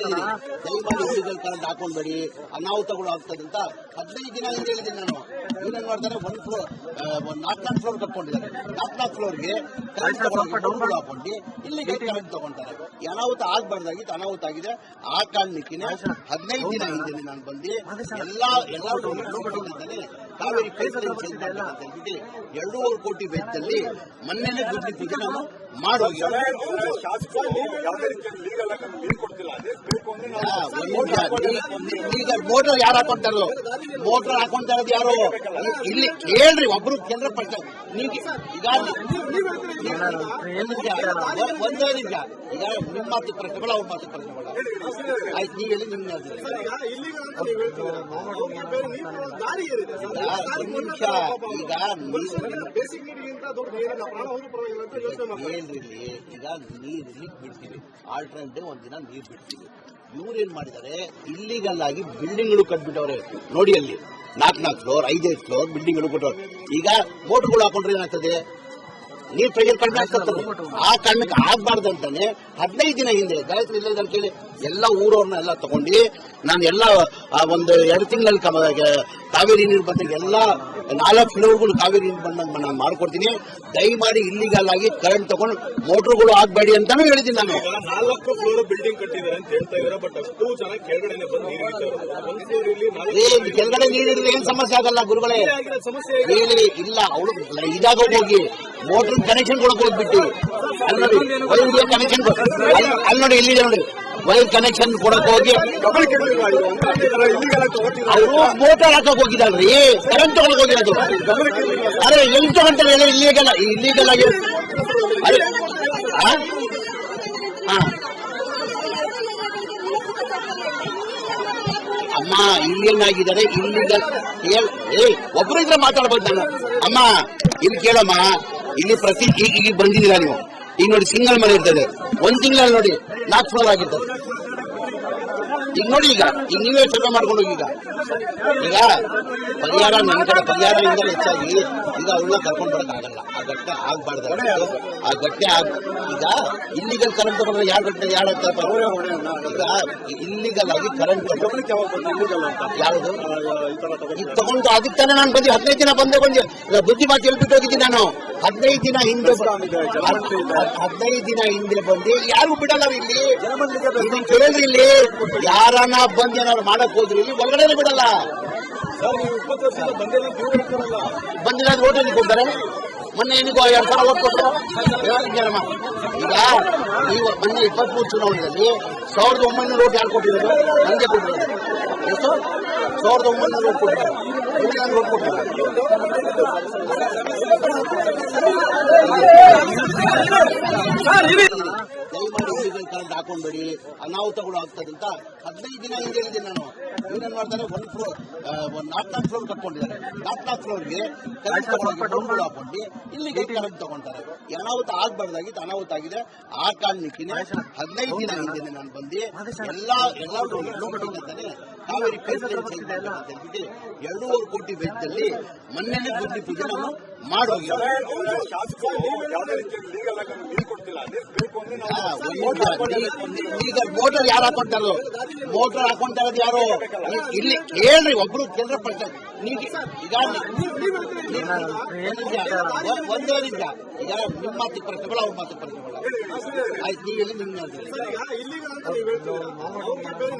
ಹೇಳಿದೀನಿ, ದಯಮಾಡಿ illegal current ಹಾಕೊಂಡ್ಬೇಡಿ, ಅನಾಹುತಗಳು ಆಗ್ತದೆ ಅಂತ 15 ದಿನ ಹಿಂದೆ ಹೇಳಿದ್ದೀನಿ ನಾನು. ಇವ್ರೇನ್ ಮಾಡ್ತಾರೆ, 1 ಫ್ಲೋರ್ 4 ಫ್ಲೋರ್ ಕಟ್ಕೊಂಡಿದ್ದಾರೆ. 4 ಫ್ಲೋರ್ಗೆ ಕರೆಂಟ್ ತಗೊಂಡು ಹಾಕೊಂಡು ಇಲ್ಲಿಗೆ ಕರೆಂಟ್ ತಗೊಂತಾರೆ. ಅನಾಹುತ ಆಗ್ಬಾರ್ದಾಗಿತ್ತು, ಅನಾಹುತ ಆಗಿದೆ. ಆ ಕಾರಣಕ್ಕೆ 15 ದಿನ ಹಿಂದೆ ನಾನು ಬಂದು ಎಲ್ಲ ಕಾವೇರಿ ಪೈಪ್ಲೈನ್ ಚೇಂಜ್ ಅಂತ ಹೇಳ್ಬಿಟ್ಟು 2.5 ಕೋಟಿ ವೆಚ್ಚದಲ್ಲಿ ಮೊನ್ನೆನೇ ದುಡ್ಡು ಪೂಜೆ ನಾನು ಮಾಡೋಗಿ ಈಗ ಮೋಟರ್ ಯಾರು ಹಾಕೊಂತಾರಲ್ಲ, ಮೋಟರ್ ಹಾಕೊಂತ ಇರೋದು ಯಾರು ಇಲ್ಲಿ ಹೇಳ್ರಿ, ಒಬ್ರು ಕೇಂದ್ರ ಪಕ್ಷ ನೀವು ಈಗ ಒಂದೇ ನಿಜ. ಈಗ ನಿಮ್ಮ ಮಾತು ಪ್ರಶ್ನೆಗಳು ಅವ್ರ ಮಾತು ಪ್ರಶ್ನೆಗಳು ಆಯ್ತು. ನೀವು ಹೇಳಿ ನಿಮ್ಮ ನಿಮಿಷ ಈಗ ಹೇಳ್ರಿ, ಈಗ ನೀರು ಇಲ್ಲಿಗೆ ಬಿಡ್ತೀವಿ, ಆಲ್ಟರ್ನೇಟಿವ್ ಒಂದಿನ ನೀರು ಬಿಡ್ತೀವಿ. ಇವ್ರೇನ್ ಮಾಡಿದ್ದಾರೆ, ಇಲ್ಲಿಗಲ್ ಆಗಿ ಬಿಲ್ಡಿಂಗ್ಗಳು ಕಟ್ಬಿಟ್ಟವ್ರೆ ನೋಡಿ. ಅಲ್ಲಿ 4 ಫ್ಲೋರ್ 5 ಫ್ಲೋರ್ ಬಿಲ್ಡಿಂಗ್ಗಳು ಕೊಟ್ಟವ್ರೆ. ಈಗ ಮೋಟರ್ಗಳು ಹಾಕೊಂಡ್ರೆ ಏನಾಗ್ತದೆ, ನೀರ್ ಪ್ರೆಷರ್ ಕಡಿಮೆ ಆಗ್ತದೆ. ಆ ಕಾರಣಕ್ಕೆ ಆಗ್ಬಾರ್ದು ಅಂತಾನೆ 15 ದಿನ ಹಿಂದೆ ಗಾಯತ್ರಿ ಇಲ್ಲ ಕೇಳಿ ಎಲ್ಲ ಊರವ್ರನ್ನ ಎಲ್ಲ ತಗೊಂಡು ನಾನು ಎಲ್ಲ ಒಂದು 2 ತಿಂಗಳಲ್ಲಿ ಕಾವೇರಿ ನೀರು ಬಂದಾಗ ಎಲ್ಲ 4 ಫ್ಲೋರ್ಗಳು ಕಾವೇರಿ ನೀರು ಬಂದಂಗೆ ನಾನು ಮಾಡ್ಕೊಡ್ತೀನಿ. ದಯಮಾಡಿ ಇಲ್ಲಿಗಲ್ ಆಗಿ ಕರೆಂಟ್ ತಗೊಂಡು ಮೋಟರ್ಗಳು ಆಗ್ಬೇಡಿ ಅಂತಾನು ಹೇಳಿದ್ದೀನಿ ನಾನು. 4 ಫ್ಲೋರ್ ಬಿಲ್ಡಿಂಗ್ ಕಟ್ಟಿದ್ದಾರೆ ಅಂತ ಹೇಳ್ತಾ ಇದ್ದಾರೆ, ಬಟ್ ಅಷ್ಟು ಜನ ಕೆಳಗಡೆ ಬಂದು ಕೆಳಗಡೆ ನೀರಿದ್ರೆ ಏನ್ ಸಮಸ್ಯೆ ಆಗಲ್ಲ ಗುರುಗಳೇ ಹೇಳಿ. ಇಲ್ಲ ಅವಳು ಇದಾಗ ಹೋಗಿ ಮೋಟರ್ ಕನೆಕ್ಷನ್ ಕೊಡಕ್ ಹೋಗ್ಬಿಟ್ಟು ಅಲ್ಲಿ ನೋಡಿ ವೈರ್ ಕನೆಕ್ಷನ್, ಅಲ್ಲಿ ನೋಡಿ ಇಲ್ಲಿದೆ ನೋಡಿ ವೈರ್ ಕನೆಕ್ಷನ್ ಕೊಡಕ್ ಹೋಗಿ ಅವರು ಮೋಟರ್ ಹಾಕಕ್ ಹೋಗಿದಲ್ರಿ, ಕರೆಂಟ್ ತಗೊಳಕ್ ಹೋಗಿರೋದು. ಅರೆ ಎಲ್ಲಿ ತಗೊಂತಾರೆ ಇಲ್ಲಿಗೆಲ್ಲ ಆಗಿ ಅರೆ ಅಮ್ಮ ಇಲ್ಲೇನಾಗಿದ್ದಾರೆ, ಇಲ್ಲಿಗೆ ಒಬ್ರು ಇದ್ರೆ ಮಾತಾಡ್ಬೋದು ನಾನು. ಅಮ್ಮ ಇಲ್ಲಿ ಕೇಳಮ್ಮ, ಇಲ್ಲಿ ಪ್ರತಿ ಈಗ ಬಂದಿದ್ದೀರಾ ನೀವು, ಈಗ ನೋಡಿ ಸಿಂಗಲ್ ಮನೆ ಇರ್ತದೆ, 1 ತಿಂಗಳಲ್ಲಿ ನೋಡಿ 4 ಫ್ಲೋರ್ ಆಗಿರ್ತದೆ. ಈಗ ನೋಡಿ ಈಗ ನೀವೇ ಸರ್ವೆ ಮಾಡ್ಕೊಂಡು ಹೋಗಿ. ಈಗ ಪರಿಹಾರ ನನ್ನ ಕಡೆ ಪರಿಹಾರದಿಂದ ಹೆಚ್ಚಾಗಿ ಈಗ ಅವ್ರನ್ನ ಕರ್ಕೊಂಡು ಬರಕ್ ಆಗಲ್ಲ. ಆ ಘಟನೆ ಆಗ್ಬಾರ್ದು, ಆ ಘಟನೆ ಈಗ ಇಲ್ಲಿಗಲ್ ಕರೆಂಟ್ ತಗೊಂಡ್ರೆ ಯಾರು ಘಟನೆ ಯಾರು ಈಗ ಇಲ್ಲಿಗಲ್ ಆಗಿ ಕರೆಂಟ್ ಯಾವುದು ಈಗ ತಗೊಂಡು ಅದಕ್ಕೆ ತಾನೇ ನಾನು ಬಂದು 15 ದಿನ ಬಂದೆ ಬುದ್ಧಿ ಮಾತು ಹೇಳ್ಬಿಟ್ಟು ಹೋಗಿದ್ದೀನಿ ನಾನು. 15 ದಿನ ಹಿಂದೆ 15 ದಿನ ಹಿಂದೆ ಬಂದು ಯಾರು ಬಿಡಲ್ಲ ಇಲ್ಲಿ. ಇದನ್ನ ಕೇಳಿದ್ರಿ, ಇಲ್ಲಿ ಯಾರನ್ನ ಬಂದು ಏನಾದ್ರು ಮಾಡಕ್ ಹೋದ್ರಿ ಇಲ್ಲಿ ಒಳಗಡೆ ಬಿಡಲ್ಲ. ಬಂದಿಲ್ಲ ಓಟಲ್ಲಿ ಕೊಡ್ತಾರೆ. ಮೊನ್ನೆ ಏನಿಗೂ 2,000 ಓಟ್ ಕೊಟ್ಟರು. ಈಗ ನೀವು ಮೊನ್ನೆ 23 ಚುನಾವಣೆಯಲ್ಲಿ 1900 ಓಟ್ ಯಾರು ಕೊಟ್ಟಿರೋದು? ನನಗೆ ಕೊಟ್ಟಿರೋದು. ಎಷ್ಟು? 1900 ಓಟ್ ಕೊಟ್ಟಿದ್ದಾರೆ. ಓಟ್ ಕೊಟ್ಟಿದ್ದಾರೆ. ದಯಮಾಡಿ ಇಲ್ಲಿಗಲ್ ಕರೆಂಟ್ ಹಾಕೊಂಡ್ಬೇಡಿ, ಅನಾಹುತಗಳು ಆಗ್ತದೆ ಅಂತ 15 ದಿನ ಹಿಂದೆ ಹೇಳಿದ್ದೀನಿ ನಾನು. ಇವ್ರೇನ್ ಮಾಡ್ತಾರೆ, 1 ಫ್ಲೋರ್ 4 ಫ್ಲೋರ್ ಕಟ್ಕೊಂಡಿದ್ದಾರೆ. 4 ಫ್ಲೋರ್ಗೆ ಕರೆಂಟ್ ತಗೊಂಡು ಹಾಕೊಂಡು ಇಲ್ಲಿಗೆ ಕರೆಂಟ್ ತಗೊಂತಾರೆ. ಅನಾಹುತ ಆಗ್ಬಾರ್ದಾಗಿತ್ತು, ಅನಾಹುತ ಆಗಿದೆ. ಆ ಕಾರಣಕ್ಕೆ 15 ದಿನ ಹಿಂದೆ ನಾನು ಬಂದು ಎಲ್ಲ ಕಾವೇರಿ ಪೈಪ್ಲೈನ್ ಚೇಂಜ್ ಅಂತ ಹೇಳ್ಬಿಟ್ಟು 2.5 ಕೋಟಿ ವೆಚ್ಚದಲ್ಲಿ ಮೊನ್ನೆನೇ ದುಡ್ಡು ಪೂಜೆ ನಾನು ಮಾಡೋಗಿ ಈಗ ಮೋಟರ್ ಯಾರು ಹಾಕೊಂತಾರಲ್ಲ, ಮೋಟರ್ ಹಾಕೊಂತ ಇರೋದು ಯಾರು ಇಲ್ಲಿ ಹೇಳ್ರಿ, ಒಬ್ರು ಕೇಂದ್ರ ಪಕ್ಷ ನೀವು ಈಗ ಒಂದೇ ನಿಜ. ಈಗ ನಿಮ್ಮ ಮಾತು ಪ್ರಶ್ನೆಗಳು ಅವ್ರ ಮಾತು ಪ್ರಶ್ನೆಗಳು ಆಯ್ತು. ನೀವು ಹೇಳಿ ನಿಮ್ಮ ನಿಮಿಷ.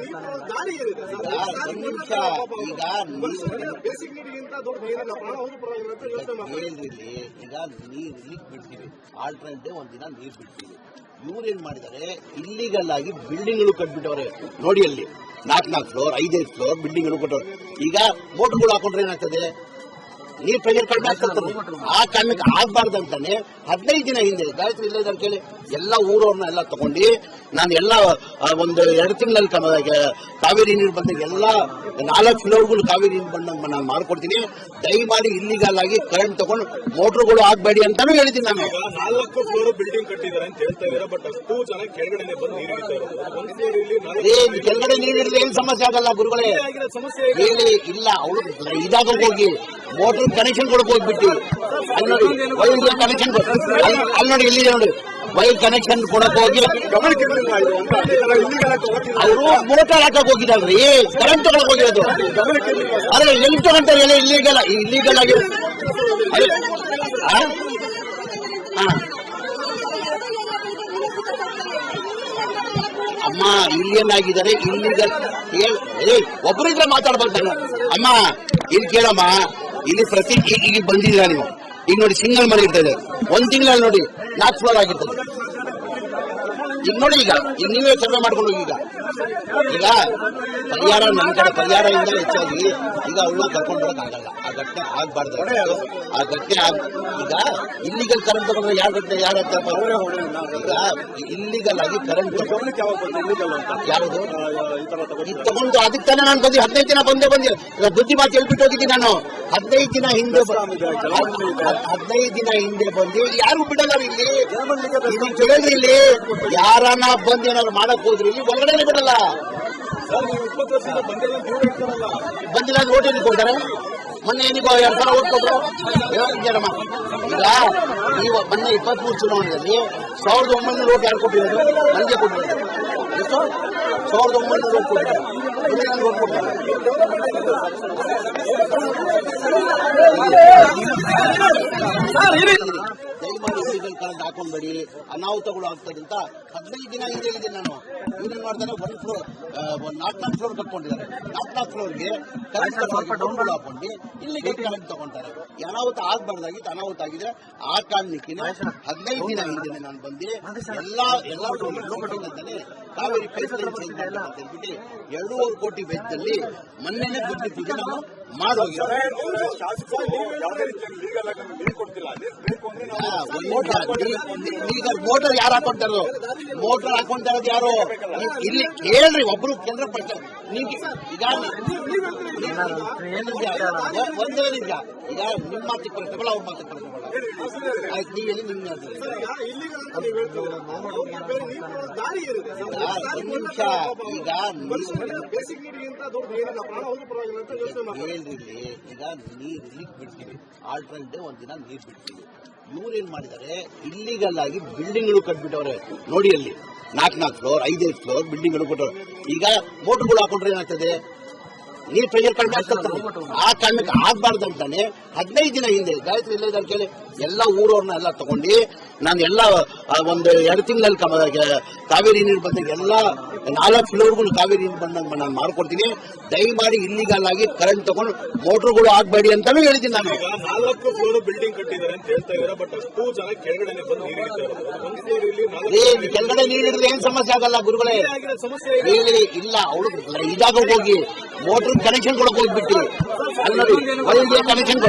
ಈಗ ಹೇಳ್ರಿ, ಈಗ ನೀರು ಇಲ್ಲಿಗೆ ಬಿಡ್ತೀವಿ, ಆಲ್ಟರ್ನೇಟಿವ್ ಒಂದಿನ ನೀರು ಬಿಡ್ತೀವಿ. ಇವ್ರೇನ್ ಮಾಡಿದ್ದಾರೆ, ಇಲ್ಲಿಗಲ್ ಆಗಿ ಬಿಲ್ಡಿಂಗ್ಗಳು ಕಟ್ಬಿಟ್ಟವ್ರೆ ನೋಡಿ. ಅಲ್ಲಿ 4 ಫ್ಲೋರ್ 5 ಫ್ಲೋರ್ ಬಿಲ್ಡಿಂಗ್ಗಳು ಕೊಟ್ಟವ್ರೆ. ಈಗ ಮೋಟರ್ಗಳು ಹಾಕೊಂಡ್ರೆ ಏನಾಗ್ತದೆ, ನೀರ್ ಪ್ರೆಷರ್ ಕಡಿಮೆ ಆಗ್ತದೆ. ಆ ಕಾರಣಕ್ಕೆ ಆಗ್ಬಾರ್ದು ಅಂತಾನೆ 15 ದಿನ ಹಿಂದೆ ಗಾಯತ್ರಿ ಇಲ್ಲ ಕೇಳಿ ಎಲ್ಲ ಊರವ್ರನ್ನ ಎಲ್ಲ ತಗೊಂಡು ನಾನು ಎಲ್ಲ ಒಂದು 2 ತಿಂಗಳಲ್ಲಿ ಕಾವೇರಿ ನೀರು ಬಂದಾಗ ಎಲ್ಲ 4 ಫ್ಲೋರ್ಗಳು ಕಾವೇರಿ ನೀರು ಬಂದಂಗೆ ನಾನು ಮಾಡ್ಕೊಡ್ತೀನಿ. ದಯಮಾಡಿ ಇಲ್ಲಿಗಲ್ ಆಗಿ ಕರೆಂಟ್ ತಗೊಂಡು ಮೋಟರ್ಗಳು ಆಗ್ಬೇಡಿ ಅಂತಾನು ಹೇಳಿದ್ದೀನಿ ನಾನು. 4 ಫ್ಲೋರ್ ಬಿಲ್ಡಿಂಗ್ ಕಟ್ಟಿದ್ದಾರೆ ಅಂತ ಹೇಳ್ತಾ ಇದ್ದಾರೆ, ಬಟ್ ಅಷ್ಟು ಜನ ಕೆಳಗಡೆ ಬಂದು ನೀರು ಕೆಳಗಡೆ ನೀರಿದ್ರೆ ಏನ್ ಸಮಸ್ಯೆ ಆಗಲ್ಲ ಗುರುಗಳೇ ಹೇಳಿ. ಇಲ್ಲ ಅವಳು ಇದಾಗ ಹೋಗಿ ಮೋಟರ್ ಕನೆಕ್ಷನ್ ಕೊಡಕ್ ಹೋಗ್ಬಿಟ್ಟು ಅಲ್ಲಿ ನೋಡಿ ವೈರ್ ಕನೆಕ್ಷನ್, ಅಲ್ಲಿ ನೋಡಿ ಇಲ್ಲಿದೆ ನೋಡಿ ವೈರ್ ಕನೆಕ್ಷನ್ ಕೊಡಕ್ ಹೋಗಿ ಗಮನಕ್ಕೆ ಬಂದಿಲ್ಲ ಇದು ಅಂತ ಇಲ್ಲಿಗೆಲ್ಲ ತಗೋತಿಲ್ಲ ಅವರು ಮೋಟಾರ್ ಹಾಕಕ್ ಹೋಗಿದಲ್ರಿ, ಕರೆಂಟ್ ತಗೊಳಕ್ ಹೋಗಿರೋದು. ಗಮನಕ್ಕೆ ಬಂದಿಲ್ಲ ಆದ್ರೆ ಎಲ್ಲಿ ತಗೊಂತಾರೆ ಎಲ್ಲ ಇಲ್ಲಿಗಲ್ ಆಗಿ ಅಮ್ಮ ಇಲ್ಲಿ ಏನಾಗಿದ್ದಾರೆ ಇಲ್ಲಿಗಲ್ ಒಬ್ಬರಿದ್ರೆ ಮಾತಾಡ್ಬೇಕು ನಾನು. ಅಮ್ಮ ಇಲ್ಲಿ ಕೇಳಮ್ಮ, ಇಲ್ಲಿ ಪ್ರತಿ ಈಗ ಬಂದಿದ್ದೀರಾ ನೀವು, ಈಗ ನೋಡಿ ಸಿಂಗಲ್ ಮನೆ ಇರ್ತದೆ, ಒಂದ್ ತಿಂಗಳಲ್ಲಿ ನೋಡಿ 4 ಫ್ಲೋರ್ ಆಗಿರ್ತದೆ. ಈಗ ನೋಡಿ ಈಗ ನೀವೇ ಸರ್ವೆ ಮಾಡ್ಕೊಂಡು ಹೋಗಿ. ಈಗ ಪರಿಹಾರ ನನ್ನ ಕಡೆ ಪರಿಹಾರದಿಂದ ಹೆಚ್ಚಾಗಿ ಈಗ ಅವಳು ಕರ್ಕೊಂಡು ಬರೋಕ್ಕಾಗಲ್ಲ. ಆ ಘಟನೆ ಆಗ್ಬಾರ್ದು. ಆ ಘಟನೆ ಈಗ ಇಲ್ಲಿಗಲ್ ಕರೆಂಟ್ ತಗೊಂಡ್ರೆ ಯಾರ ಘಟನೆ ಯಾರ ಈಗ ಇಲ್ಲಿಗಲ್ ಆಗಿ ಕರೆಂಟ್ ಗಮನಕ್ಕೆ ಯಾವಾಗ ಬಂತು ಇಲ್ಲಿಗೆಲ್ಲ ಅಂತ ಯಾರದು ಈ ತರ ಈಗ ತಗೊಂಡು ಅದಕ್ಕೆ ತಾನೇ ನಾನು ಬಂದಿ 15 ದಿನ ಬಂದೆ ಬುದ್ಧಿ ಮಾತು ಹೇಳ್ಬಿಟ್ಟು ಹೋಗಿದ್ದೀನಿ ನಾನು. 15 ದಿನ ಹಿಂದೆ 15 ದಿನ ಹಿಂದೆ ಬಂದು ಯಾರು ಬಿಡಲ್ಲ ಇಲ್ಲಿ. ಇದು ಕೇಳಿದ್ರಿ ಇಲ್ಲಿ ಯಾರನ್ನ ಬಂದು ಏನಾದ್ರು ಮಾಡಕ್ ಹೋದ್ರಿ ಇಲ್ಲಿ ಒಳಗಡೆ ಬಿಡಲ್ಲ. ಸರ್ ನೀವು 20 ವರ್ಷದಿಂದ ಬಂದಿಲ್ಲ ಅಂತ ಇವ್ರು ಹೇಳ್ತಾರಲ್ಲ. ಬಂದಿಲ್ಲ ಓಟ್ ಏನಕ್ಕೆ ಕೊಡ್ತಾರೆ? ಮೊನ್ನೆ ಏನಿಗೋ 2 ಸಲ ಓಟ್ ಕೊಟ್ರು. ಹೇಳಮ್ಮ ಈಗ ನೀವು ಮೊನ್ನೆ 23 ಚುನಾವಣೆಯಲ್ಲಿ 1900 ಓಟ್ ಯಾರು ಕೊಟ್ಟಿರೋದು? ನನಗೆ ಕೊಟ್ಟಿರೋದು. ಎಷ್ಟು? 1900 ಓಟ್ ಕೊಟ್ಟಿದ್ದಾರೆ. ನನಗೆ ಓಟ್ ಕೊಡ್ತಾರೆ. ದಯಮಾಡಿ ಇಲ್ಲಿಗಲ್ ಕರೆಂಟ್ ಹಾಕೊಂಡ್ಬೇಡಿ, ಅನಾಹುತಗಳು ಆಗ್ತದೆ ಅಂತ 15 ದಿನ ಹಿಂದೆ ಹೇಳಿದ್ದೀನಿ ನಾನು. ಇವ್ರೇನ್ ಮಾಡ್ತಾರೆ, 1 ಫ್ಲೋರ್ 4 ಫ್ಲೋರ್ ಕಟ್ಕೊಂಡಿದ್ದಾರೆ. 4 ಫ್ಲೋರ್ಗೆ ಕರೆಂಟ್ ಡೌನ್ಗಳು ಹಾಕೊಂಡು ಇಲ್ಲಿಗೆ ಕರೆಂಟ್ ತಗೊಂತಾರೆ. ಅನಾಹುತ ಆಗ್ಬಾರ್ದಾಗಿತ್ತು, ಅನಾಹುತ ಆಗಿದೆ. ಆ ಕಾರಣಕ್ಕೆ 15 ದಿನ ಹಿಂದೆ ನಾನು ಬಂದು ಎಲ್ಲ ಲೋಕಟಿಂದಾನೆ ಕಾವೇರಿ ಪೈಪ್ ಲೈನ್ ಚೇಂಜ್ ಮಾಡಲ್ಲ ಅಂತ ಹೇಳ್ಬಿಟ್ಟು 2.5 ಕೋಟಿ ವೆಚ್ಚದಲ್ಲಿ ಮೊನ್ನೆನೇ ಬುದ್ಧಿ ಪೂಜೆ ನಾವು ಮಾಡೋಗಿರೋದು. ಶಾಸಕರು ಯಾವುದೇ ರೀತಿಯಲ್ಲಿ ಲೀಗಲ್ ಆಗಿ ನೀರು ಕೊಡ್ತಿಲ್ಲ. ನೀರು ಬೇಕು ಅಂದ್ರೆ ಈಗ ಮೋಟರ್ ಯಾರು ಹಾಕೊಂತಾರೋ? ಮೋಟರ್ ಹಾಕೊಂತ ಇರೋದು ಯಾರು? ಇಲ್ಲಿ ಕೇಳ್ರಿ, ಒಬ್ರು ಕೇಂದ್ರ ಪಡ್ತಾರೆ. ನೀವು ಈಗ ಒಂದೇ ನಿಜ, ಈಗ ನಿಮ್ಮ ಮಾತಿಗೆ ಬರ್ತೇವಲ್ಲ, ಅವ್ರ ಮಾತಿಗೆ ಬರ್ತೇವಲ್ಲ, ಆಯ್ತು ನೀವೆಲ್ಲಿ ನಿಮ್ಮ ನಿಮಿಷ ಈಗ ಹೇಳ್ರಿ, ಈಗ ನೀರು ಇಲ್ಲಿಗೆ ಬಿಡ್ತೀವಿ, ಆಲ್ಟರ್ನೇಟಿವ್ ಒಂದಿನ ನೀರು ಬಿಡ್ತೀವಿ. ಇವ್ರೇನ್ ಮಾಡಿದ್ದಾರೆ, ಇಲ್ಲಿಗಲ್ ಆಗಿ ಬಿಲ್ಡಿಂಗ್ಗಳು ಕಟ್ಬಿಟ್ಟವ್ರೆ. ನೋಡಿ ಅಲ್ಲಿ 4 ಫ್ಲೋರ್ 5 ಫ್ಲೋರ್ ಬಿಲ್ಡಿಂಗ್ಗಳು ಕೊಟ್ಟವ್ರೆ. ಈಗ ಮೋಟರ್ಗಳು ಹಾಕೊಂಡ್ರೆ ಏನಾಗ್ತದೆ, ನೀರು ಪ್ರೆಷರ್ ಕಡಿಮೆ ಆಗ್ತದೆ. ಆ ಕಾರಣಕ್ಕೆ ಆಗ್ಬಾರ್ದು ಅಂತಾನೆ 15 ದಿನ ಹಿಂದೆ ಗಾಯತ್ರಿ ಇಲ್ಲ ಇದ್ದಾರೆ ಕೇಳಿ, ಎಲ್ಲ ಊರವ್ರನ್ನ ಎಲ್ಲ ತಗೊಂಡು ನಾನು ಎಲ್ಲ ಒಂದು 2 ತಿಂಗಳಲ್ಲಿ ಕಾವೇರಿ ನೀರು ಬಂದಾಗ ಎಲ್ಲ 4 ಫ್ಲೋರ್ಗಳು ಕಾವೇರಿ ನೀರು ಬಂದಂಗೆ ನಾನು ಮಾಡ್ಕೊಡ್ತೀನಿ. ದಯಮಾಡಿ ಇಲ್ಲಿಗಲ್ ಆಗಿ ಕರೆಂಟ್ ತಗೊಂಡು ಮೋಟರ್ಗಳು ಆಗ್ಬೇಡಿ ಅಂತಾನು ಹೇಳಿದ್ದೀನಿ ನಾನು. 4 ಫ್ಲೋರ್ ಬಿಲ್ಡಿಂಗ್ ಕಟ್ಟಿದ್ದಾರೆ ಅಂತ ಹೇಳ್ತಾ ಇದ್ದಾರೆ. ಬಟ್ ಅಷ್ಟು ಜನ ಕೆಳಗಡೆ ಬಂದು ನೀರು ಹಿಡಿತಾರೆ. 1 ಫ್ಲೋರ್ ಇಲ್ಲಿ ಕೆಳಗಡೆ ನೀರು ಹಿಡಿದ್ರೆ ಏನ್ ಸಮಸ್ಯೆ ಆಗಲ್ಲ ಗುರುಗಳೇ. ಸಮಸ್ಯೆ ಇಲ್ಲ ಅವಳು ಇದಾಗ ಹೋಗಿ ಮೋಟರ್ ಕನೆಕ್ಷನ್ ಕೊಡಕ್ ಹೋಗ್ಬಿಟ್ಟು ಅಲ್ಲಿ ನೋಡಿ ಕನೆಕ್ಷನ್